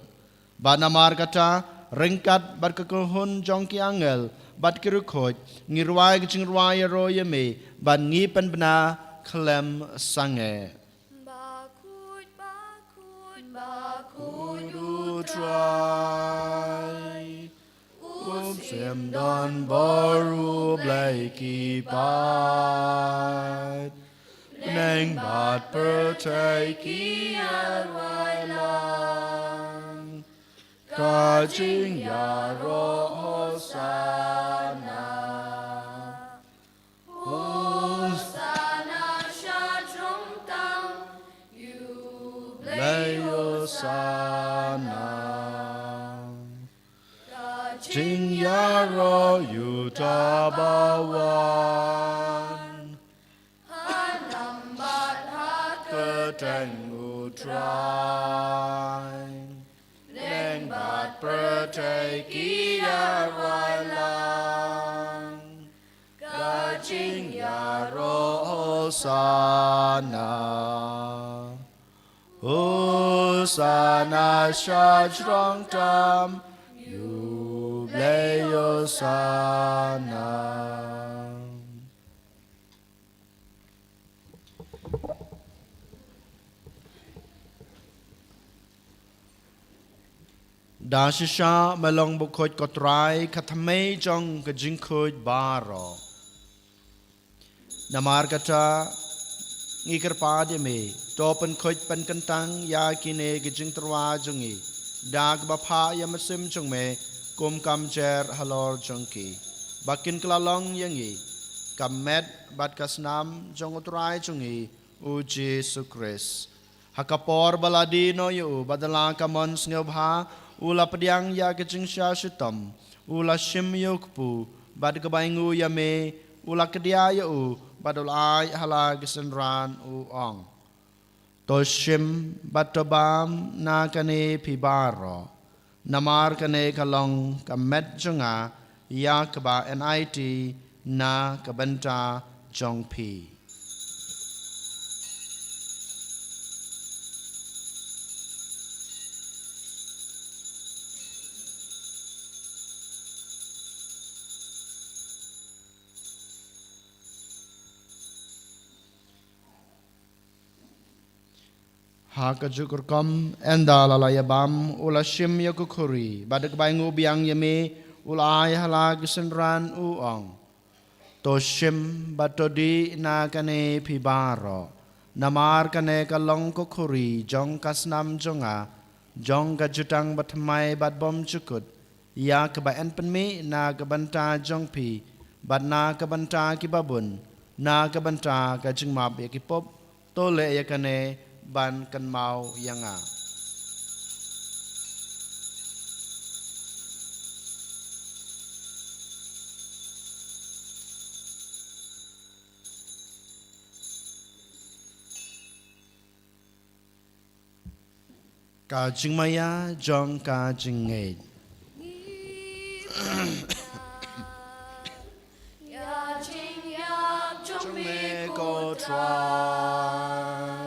ba namar kata ringkat bat kekohun jongki angel bat kirukoj ngirwai gajing rwai ro yeme ban ngi pen bna klem sange Bakut, bakut, bakut, try sem don boru blai ki pat neng bat per tai ki arwai lang ka jing ya ro hosana Hosana Shadrom Tang, you blai hosana Jing Yaro Yutabawan Hanambat Keteng Utrai Neng Bat Pertai Kiarwalang Gajing Yaro Hosana Hosana Shajrong Tam Leyosana. Dashisha melong bukhoj kotrai kathamei jong kajingkhoj baro. Namar kata ngikir pade me topen khoj pen kentang ya kine kajing terwa jongi. Dag bapa yamasim jong me kum kam jer halor jongki bakin kelalong yangi kamet bat kasnam jong utrai jongi u Jesu Kris hakapor baladino yu badala kamon sngebha ula pediang ya kecing sya shitam ula shim yukpu bad kebaingu yame ula kedia yu badul ai hala gesenran u ong toshim batobam nakane pibaro Namar kane kalong kamet jonga ya kaba NIT na kabenta jongpi. Haka jukur kom enda lalaya bam ula shim yakukuri badak baingu biang yame ula ay halag senran uong to shim batodi na kane pibaro namar kane kalong kukuri jong kasnam jonga jong gajutang batmai bat bom cukut ya kebaen penmi na kebanta jong pi bat na kebanta kibabun na kebanta kajing map yakipop tole yakane ban kan mau yanga ka jing maya jong ka jing ngej Ya Jing Ya Jong Me go try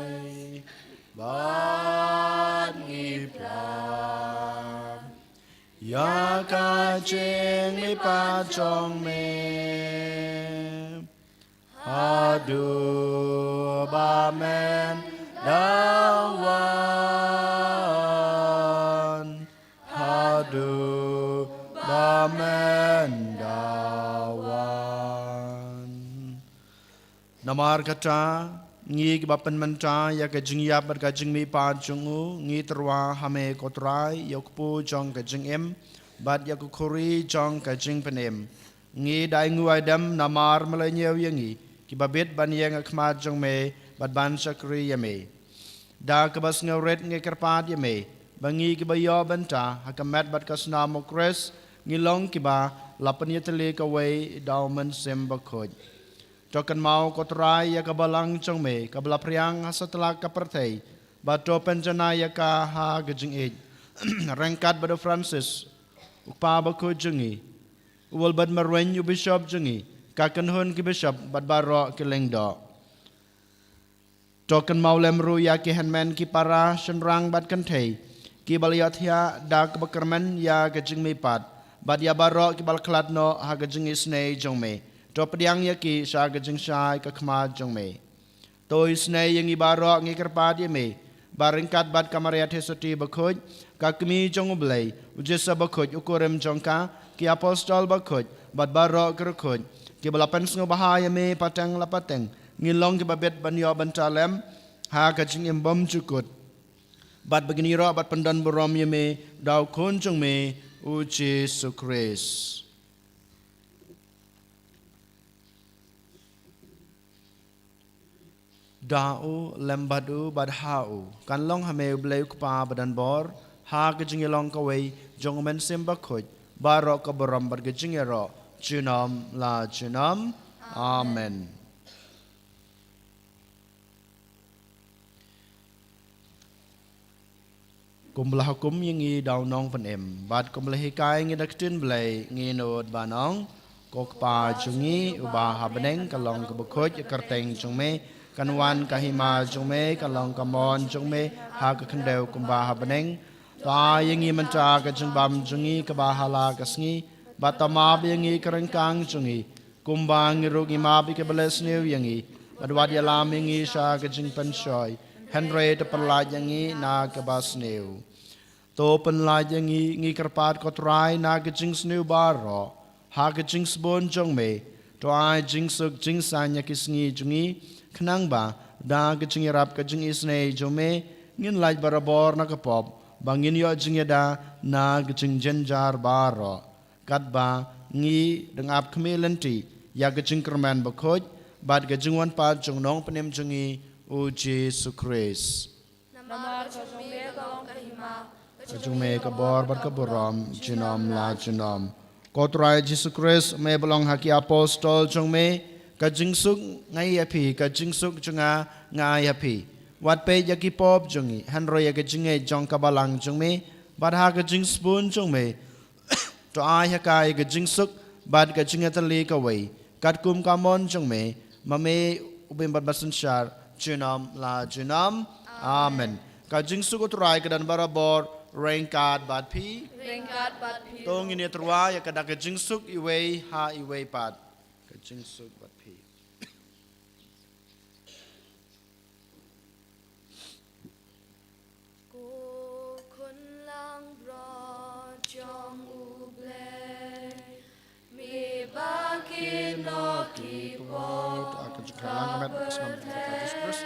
bat ngi plam ya ka jing mi pa jong me adu ba men dawan adu ba men dawan namar kata ngi bapan menta ya ka jing ya bar ka jing mi pa jungu ngi terwa hame kotrai yokpu jong ka jing em bad ya ku khuri jong ka jing penem ngi dai ngu adam namar malanyew yangi ki babet ban yang khma jong me bad ban sakri yame da ka bas ngawret ngi karpat yame bangi ki bayo benta hakamat bad kasna mokres ngi long ki ba lapan yetele ka wei daumen sem bakhoj Tokan mau kotrai ya kabalang chong me kabla priang setelah kapertei bato penjana ya ka ha gejing ej rengkat bado Francis upa bako jengi uwal bad marwen yu bishop jengi kakan hun ki bishop bad baro ki lengdo Token maulem ru ya ki henmen ki para shenrang bat kan thei ki bal ya thia da ka bakermen ya ka jing me pat bat ya baro ki bal klat no ha ka jing isne jong me to pediang ya ki sha ka jing shai ka khma jong me to isne yang i baro ngi kerpat ye me baringkat bat kamaria thesoti bakhoj ka kmi jong blai ujesa bakhoj ukorem jong ka ki apostol bakhoj bat baro kerkhoj ki balapan sngo bahaya me patang lapateng ngilong ke babet banyo bantalem ha ka jing embom cukut bat begini ro bat pendan borom ye me dau konjong me u Jesu Christ dau lembadu badhau kan long hame bleu kpa badan bor ha ka jing long ka wei jong men sem bakhoj baro ka borom bat ka jing ro junam la junam amen. Kumbelah hukum yang i daw nong pen em bat kumbelah hikai ngi daktin blai ngi nod banong kok pa jungi ubah habeneng kalong kebukhoj kerteng jungme kanwan kahima jungme kalong kamon jungme ha ka khendeu kumbah habeneng ta yang i menca ka jungbam jungi ka bahala kasngi batama yang i kerengkang jungi kumbang rugi mabi ke beles new yang i badwad yalam yang i sha ka jing penshoy Henry te pelaj yang i na ka bas new to penlaj yang ngi kerpat kotrai na ka jing snew baro ha ka jing sbon jong me to ai jing suk jing sanya kisngi jungi khnang ba da ka jing rap ka jing isne jome ngin laj barabor na ka pop bangin yo jing da na ka jing jenjar baro kat ba ngi dengap kmelenti ya ka jing kerman bakhoj bad ka jing wan pa jong nong penem jungi o Jesu Christ Namar kajungme kalong kahima. Kajungme kabor bar kaboram jinom la jinom. Kotrai Jesu Christ me belong haki apostol jongme kajing suk ngai api kajing suk junga ngai api. Wat pe yaki pop jongi hanro ya kajinge jong kabalang jongme bad ha kajing spoon jongme to ai hakai kajing suk bad kajinge tali kawai kat kum kamon jongme mame ubim bad basun syar junam la junam amen. Kajing suk utrai kedan barabor Rengkat bat pi Ringkat bat pi. tong ini terwa ya kada kajing suk iwei ha iwei pat kajing suk bat pi Ko kun lang bro jong uble mi bakin no ki pot akan juga lang met senam terus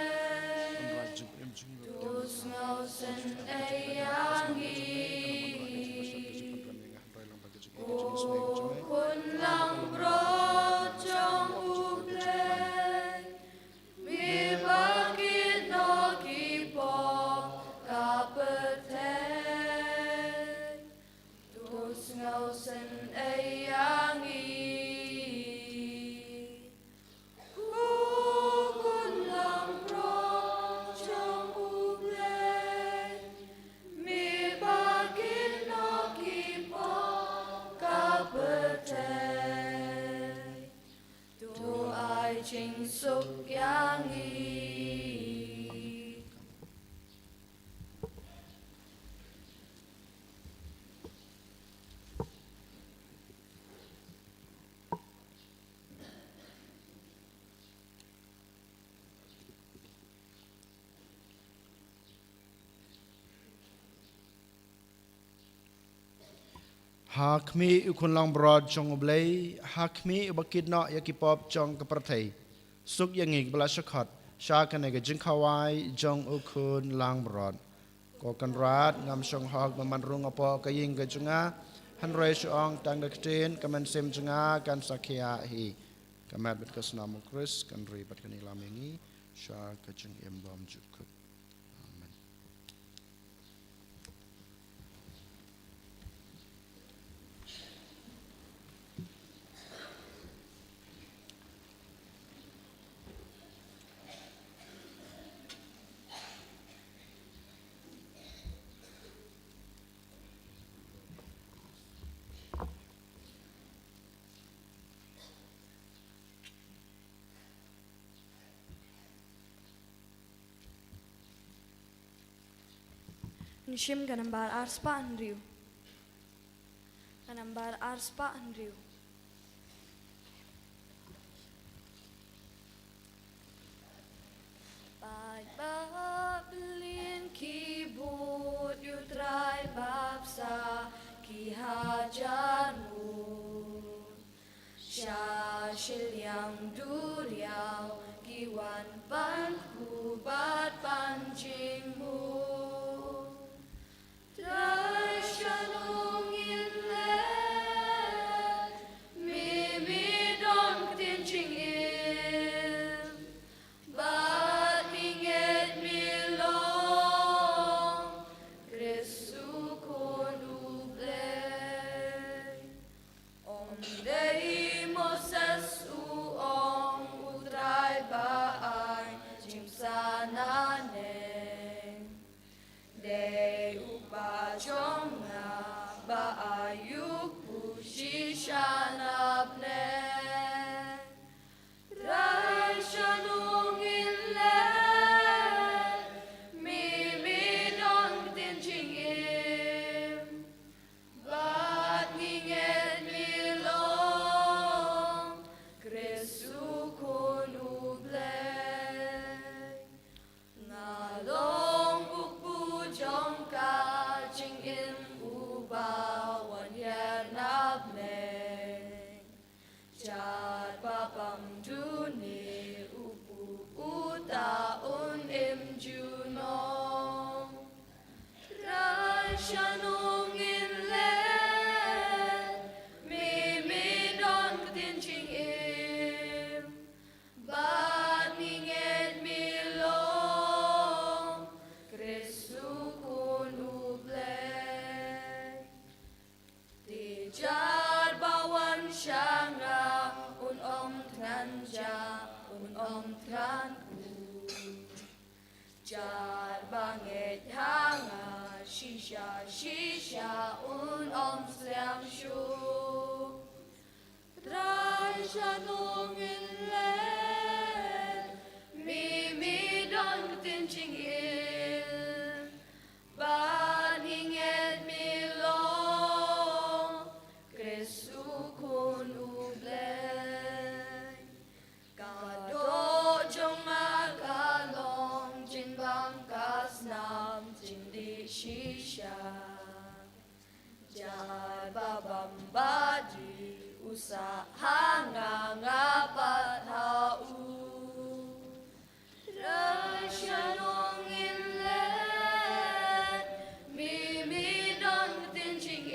tus ngau sen ayangi kun lang bro jong uble mi bakin no ki pot kapete tus ngau sen ayangi kun lang bro jong uble mi bakin no ki pot kapete tu ai ching suk yangi hakmi ukun lang broad jong oblei hakmi ubakid no yakipop jong kaperthei suk yangi bala shakhat shakane ga jingkhawai jong ukun lang broad ko kan rat ngam shong hok man rung apo kaying ga junga hanrei shong tang daktin kaman sem junga kan sakhya hi kamat bet kasnam Kris kan ri bat kan ilamengi sha ka jing embam jukut amen. Nishim ganambar arspa Andrew. Ganambar arspa Andrew. Babelin kibut yutrai babsa ki hajarmu Syashil yang duriau kiwan panku bat pancingmu Trai shalungin let mimi dong tincing Bat minget milong Kristu kodu blay Om dei Moses uong utrai baay Jimsananeng Dei upa jonga baayuk pushishanapneng Rai shanungin let mimi dong tincing Bat nginget milong Kristu konu blay Ngalong bukbu jong kaching in ubawan yer nabneng Jat papam duni upu utaun im junong Rai shanungin let mimi dong tincing Bat nginget milong Kristu konu blay Tijar bawan syanga un om tranja un om tranku Jar banget hanga shisha un om sliang shu Trai shanungin let mimi dong tincing Bat nginget milong Kristu konu blay Kado jong magalong Jin bangkas nam jin di shisha Jar babam badi usaha ngapat hau Rai shanungin let mimi dong tincing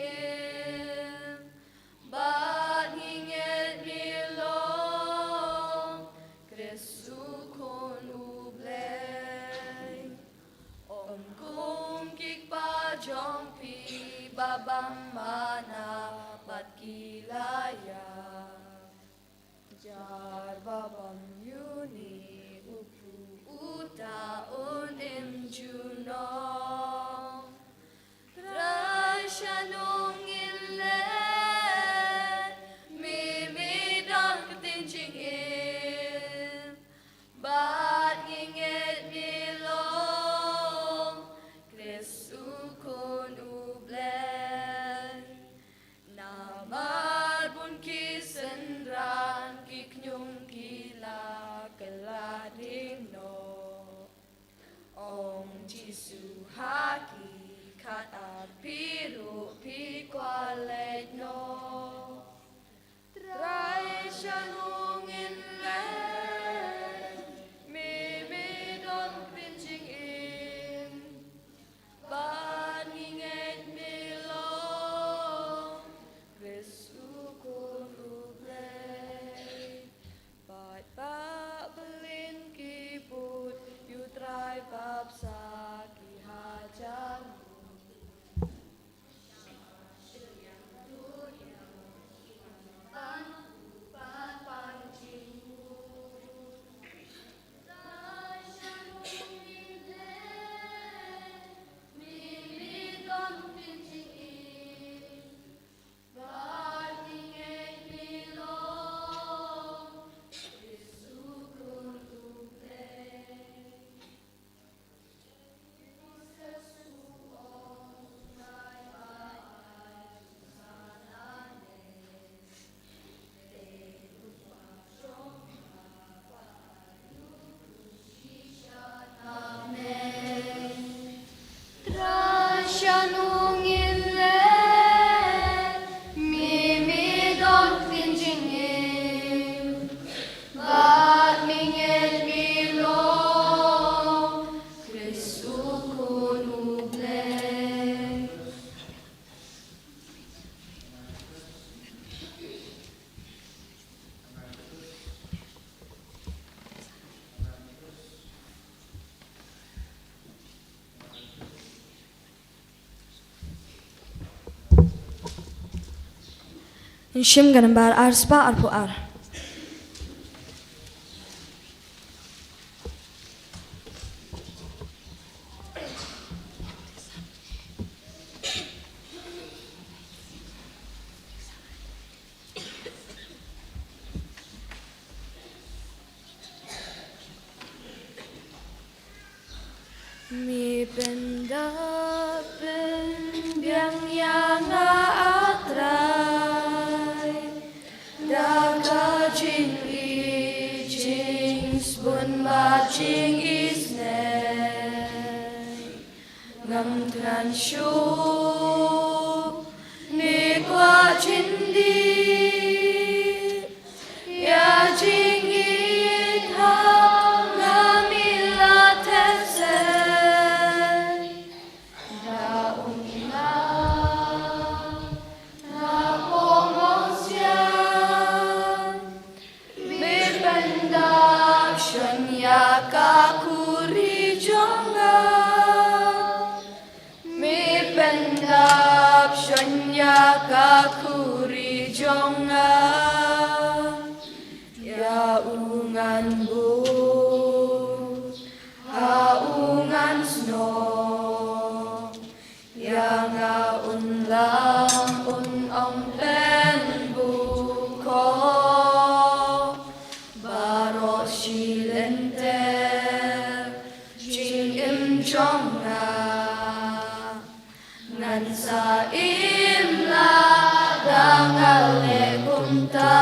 Bat nginget milong Kristu konu blay Om kung kik pa jong pi babam mana bat kilaya Jar babam yuni upu utaun im junong Rai shanungin let mimi dong tincing Bat nginget milong Kristu konu blay Namar pun kisendran kiknyung kila kelading no Om Jisu haki kat apiru pi kwalet no Trai shanungin let mimi dong pincing Bat nginget milong Kristu konu blay Bat babelin kibut yutrai babsa ki hajarmu shanung ille mi don tinjingim bat mingel milo Krisukun uble Shim ganambar ar spa ar pu ar. Mi pendapin biang yang atrai Daga jing I jing spun ba jing isnei Ngam tran shu ni kwa chindi Ya jing I tha ngamila tese Kakuri jonga mi pendap shonya kakuri jonga ya ungan bu haungan sno ya nga unlang om pen bu ko baro shilente jonga ngan sa imla dangale kunta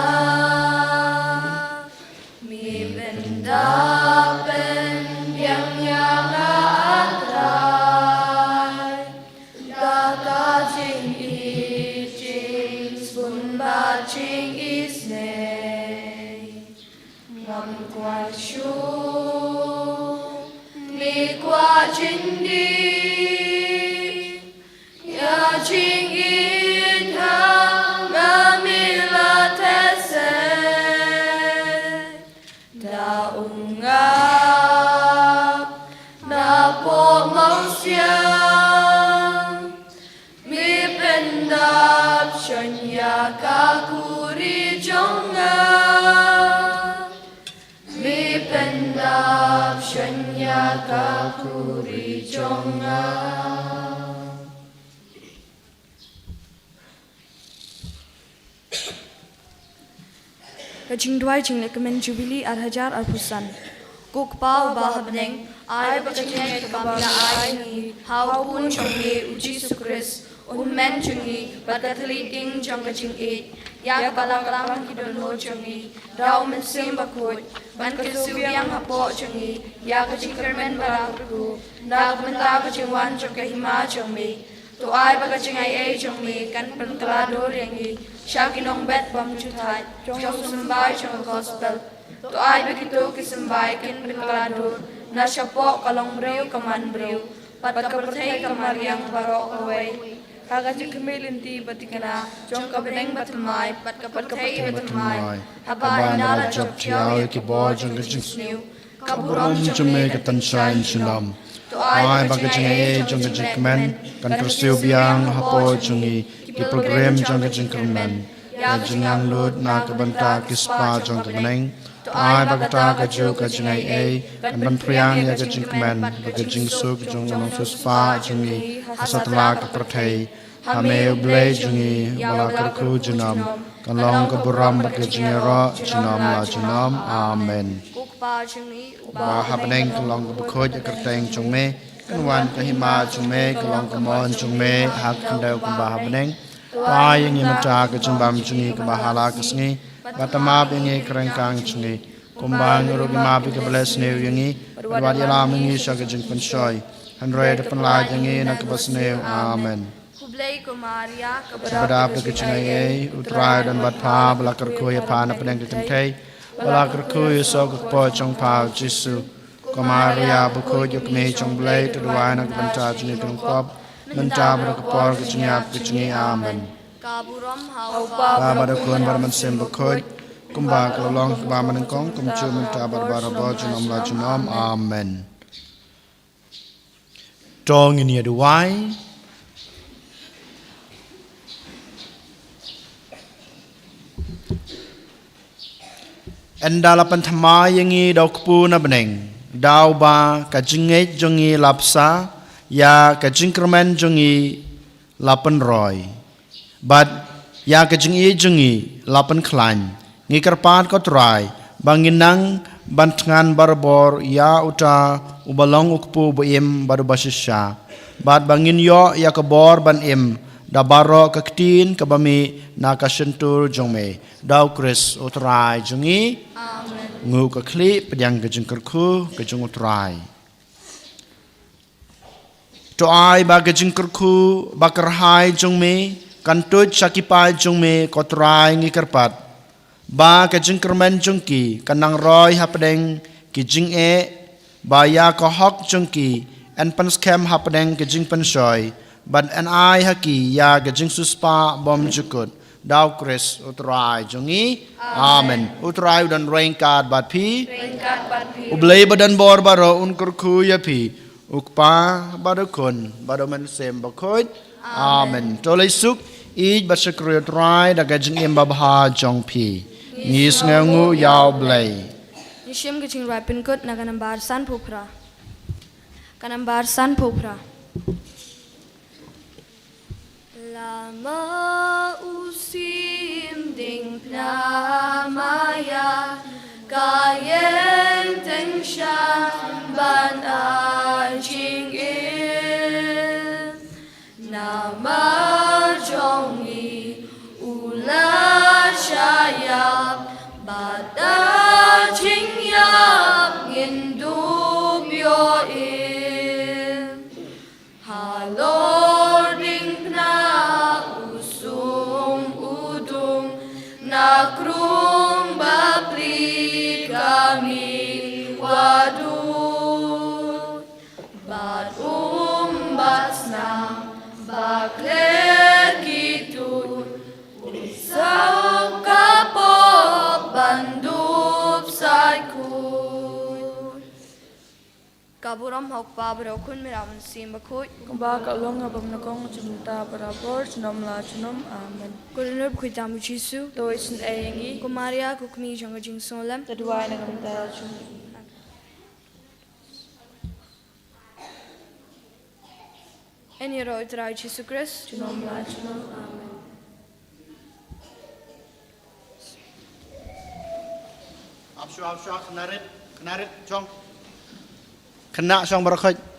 mi bendapen yang atrai data jing I jing spun ba jing isnei ngam kwa shu mi kwa chindi ya jing I tha ngamila tese da ungap na po mausiang mi pendap shonya kakuri jonga mi pendap shonya kakuri jonga Kajing dwai jing lekamen jubilee ar hajar ar pusan. Kuk pau bahabneng ai bakajing kabamla ai ni hau pun chongi uji sukris men chungi bakatli ding jong kajing e ya balang kalang kidon ho chungi rau men sim bakut ban kasubiang hapo chungi ya kajing kermen barakku nak menta kajing wan chong hima chungi to ai bakajing ai chungi kan pentelador yangi Shakinong bet bam chutai, chong sumbai chong gospel. To ai begitu kisambai kin penkladur, na siyapo kalong brew kaman brew, pat kapertay kamariang barok away. Kagajik kamilinti batikana, chong kabeneng batamay, pat kapertay batamay. Habay nala chok tiyaw Kibor jong kajing sniw, kaburam jome katanshain shinam. To ai bagajing jong kajing kamen, kan persiw biyang hapo jongi. Ki program jong kajing kermen ya jingang lut na kabanta kispa jong temeneng ai bagata kaju kajing ai kan ban priang ya kajing kermen bagajing suk jong nong suspa jongi asatla ka prathai hame blai jongi wala karku junam kan long ka buram bagajing ro junam la junam amen ba hapneng kan long ka khoj karteng jong me kan wan ka hima jong me kan long ka mon jong me hak kan dau ka ba hapneng Pai yang imata ke jembam cungi ke bahala ke sengi, batama bengi kerengkang cungi, kumbang rugi mapi ke belas new yangi, berwadi alam yangi sya ke jeng pensoi, Android penlai jangi nak kebasneu. Amen. Hublei Kumaria Kepada kecinai utrai dan batpa belakar kuya pan apa yang kekentai belakar kuya so kepo chong pau Jesu Kumaria buku juk me chong blai terduai nak benta jeni kengkop benta berkepor kecinai amen. Kaburam Bapa dakun bermansem buku kumba kelolong keba menengkong kumcu minta barbarabo junom la junom amen. Dong ini aduai Endalapan thama yangi daw kpu na beneng daw ba kajinget jongi lapsa ya kajingkermen jongi lapan roy but ya kajingi jongi lapan klan ngi kerpat kotrai banginang bantangan barbor ya uta ubalong ukpu buim baru basisya but bangin yo ya kebor ban im da baro kaktin kabami na kasentur jongme daw kris utrai jongi ngu kakli pedang kejeng kerku kejeng utrai to ai ba kejeng kerku bakar hai jongme kantut sakipai jongme kotrai ngi kerpat ba kejeng kermen jongki kanang roy hapedeng kejeng ba ya kohok jongki en penskem hapedeng kejeng pensoy ban an ai haki ya kejeng suspa bom jukut daw kris utrai jongi amen utrai udan rengkat bat pi ublei badan bor baro unkurku ya pi ukpa badakun badomen sem bakut amen tolai suk ij basakru utrai da kejeng em babha jong pi ngis ngangu yaw blei Nishim keching rapin kut na kanambar san pupra kanambar san pupra Lama usim ding pnamaya kayen teng shan ban ajing il nama jongi ula shayap bada jing yap ngindum yo il halor ding Nakrum bapli kami wadut bat basna bakler gitu usau kapop bandup saikur kaburam hok pabrokun miraman sim bakut Kumba kalong abam nakong jumta barabor junom la junom amen. Kulunur bukitamu Jesu Do isin ayengi Kumaria kukmi jonga jing solam taduai na kamta jum. Eni ro utrai Jesu Christ Junom la junom amen. Apsu kenarit jong kena song barakot